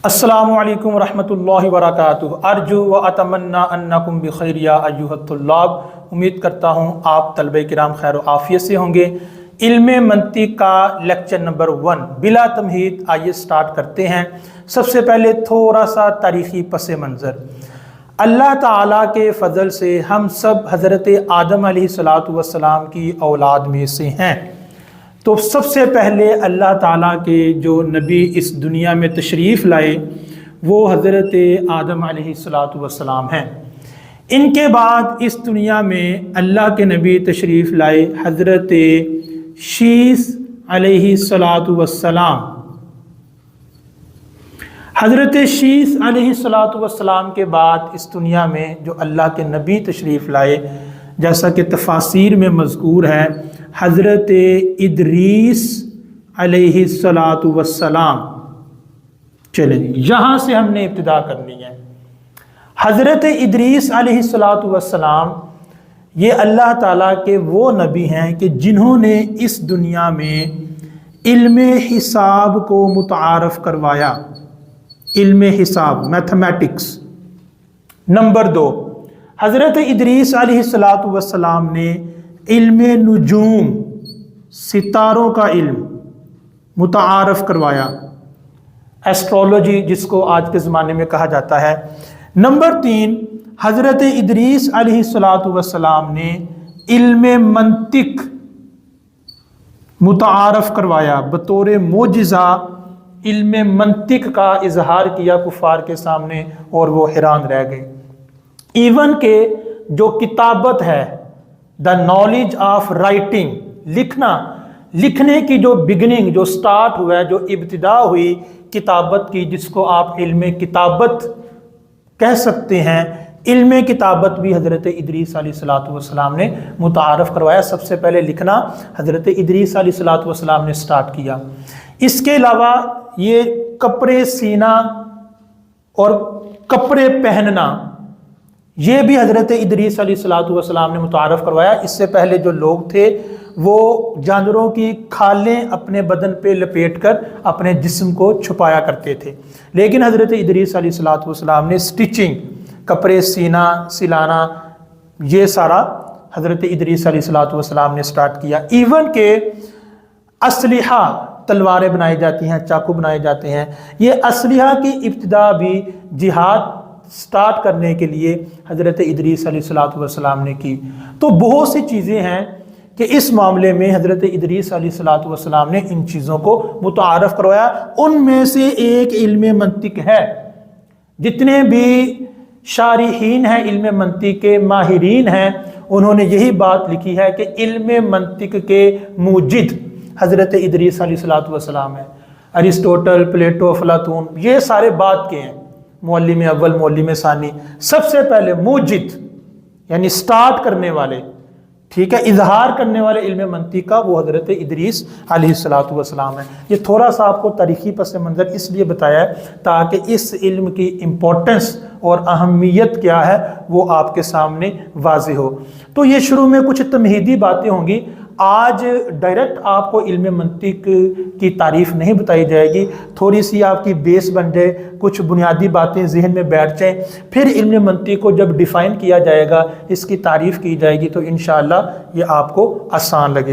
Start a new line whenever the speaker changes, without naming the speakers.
अस्सलामु अलैकुम रहमतुल्लाहि व बरकातुहू। अर्जु व अतमन्ना अन्नकुम बिखैर या अय्युहत तुल्लाब। उम्मीद करता हूँ आप तलबे किराम खैर व आफियत से होंगे। इल्मे मंतिक का लेक्चर नंबर 1 बिला तमहीद आइए स्टार्ट करते हैं। सबसे पहले थोड़ा सा तारीख़ी पस मंज़र। अल्लाह ताला के फ़ज़ल से हम सब हज़रत आदम अलैहिस्सलातु वस्सलाम की औलाद में से हैं। तो सबसे पहले अल्लाह ताला के जो नबी इस दुनिया में तशरीफ़ लाए वो हज़रत आदम अलैहिस्सलातु वस्सलाम हैं। इनके बाद इस दुनिया में अल्लाह के नबी तशरीफ़ लाए हज़रत शीस अलैहिस्सलातु वस्सलाम। हज़रत शीस अलैहिस्सलातु वस्सलाम के बाद इस दुनिया में जो अल्लाह के नबी तशरीफ़ लाए, जैसा कि तफासीर में मज़कूर है, हज़रत इदरीस अलैहिस्सलातु वस्सलाम। चलें यहाँ से हमने इब्तिदा करनी है। हज़रत इदरीस अलैहिस्सलातु वस्सलाम ये अल्लाह ताला के वो नबी हैं कि जिन्होंने इस दुनिया में इल्मे हिसाब को मुतारफ़ करवाया। इल्मे हिसाब, मैथमेटिक्स। नंबर 2, हज़रत इदरीस अलैहिस्सलातु वस्सलाम ने इल्मे नुजूम, सितारों का इल्म मुतारफ़ करवाया, एस्ट्रोलॉजी जिसको आज के ज़माने में कहा जाता है। नंबर 3, हज़रत इदरीस अलैहिस्सलातु वस्सलाम ने इल्मे मंतिक मुतारफ़ करवाया। बतौर मोजिज़ा इल्मे मंतिक का इजहार किया कुफ़ार के सामने और वो हैरान रह गए। इवन के जो किताबत है, द नॉलेज ऑफ राइटिंग, लिखने की जो बिगनिंग, जो स्टार्ट हुआ है, जो इब्तिदा हुई किताबत की, जिसको आप इल्मे किताबत कह सकते हैं, इल्मे किताबत भी हज़रत इदरीस अलैहिस्सलातु वस्सलाम ने मुतारफ़ करवाया। सबसे पहले लिखना हज़रत इदरीस अलैहिस्सलातु वस्सलाम ने स्टार्ट किया। इसके अलावा ये कपड़े सीना और कपड़े पहनना, ये भी हज़रत इदरीस अलैहिस्सलातु वस्सलाम ने मुतारफ़ करवाया। इससे पहले जो लोग थे वो जानवरों की खालें अपने बदन पे लपेट कर अपने जिस्म को छुपाया करते थे, लेकिन हज़रत इदरीस अलैहिस्सलातु वस्सलाम ने स्टिचिंग, कपड़े सीना, सिलाना, ये सारा हज़रत इदरीस अलैहिस्सलातु वस्सलाम ने स्टार्ट किया। इवन के असलिहा, तलवारें बनाई जाती हैं, चाकू बनाए जाते हैं, ये असलिहा की इब्तिदा भी जिहाद स्टार्ट करने के लिए हज़रत इदरीस अलैहिस्सलातु वस्सलाम ने की। तो बहुत सी चीज़ें हैं कि इस मामले में हज़रत इदरीस अलैहिस्सलातु वस्सलाम ने इन चीज़ों को मुतारफ़ करवाया। उनमें से एक इल्मे मंतिक है। जितने भी शारिहीन हैं, इल्मे मंतिक के माहिरीन हैं, उन्होंने यही बात लिखी है कि इल्मे मंतिक के मूजिद हज़रत इदरीस अलैहिस्सलातु वस्सलाम है। अरिस्टोटल, प्लेटो, अफलातून, ये सारे बात के हैं। मुअल्लिम अव्वल, मुअल्लिम सानी, सबसे पहले मूजिद यानी स्टार्ट करने वाले, ठीक है, इजहार करने वाले इल्मे मंतिक का, वो हज़रत इदरीस अलैहिस्सलातु वस्सलाम है। ये थोड़ा सा आपको तारीख़ी पस मंज़र इसलिए बताया है ताकि इस इल्म की इम्पोर्टेंस और अहमियत क्या है वो आपके सामने वाज़ेह हो। तो ये शुरू में कुछ तमहीदी बातें होंगी। आज डायरेक्ट आपको इल्मे मंतिक की तारीफ़ नहीं बताई जाएगी, थोड़ी सी आपकी बेस बन जाए, कुछ बुनियादी बातें जहन में बैठ जाएं, फिर इल्मे मंतिक को जब डिफ़ाइन किया जाएगा, इसकी तारीफ़ की जाएगी, तो इंशाअल्लाह ये आपको आसान लगेगी।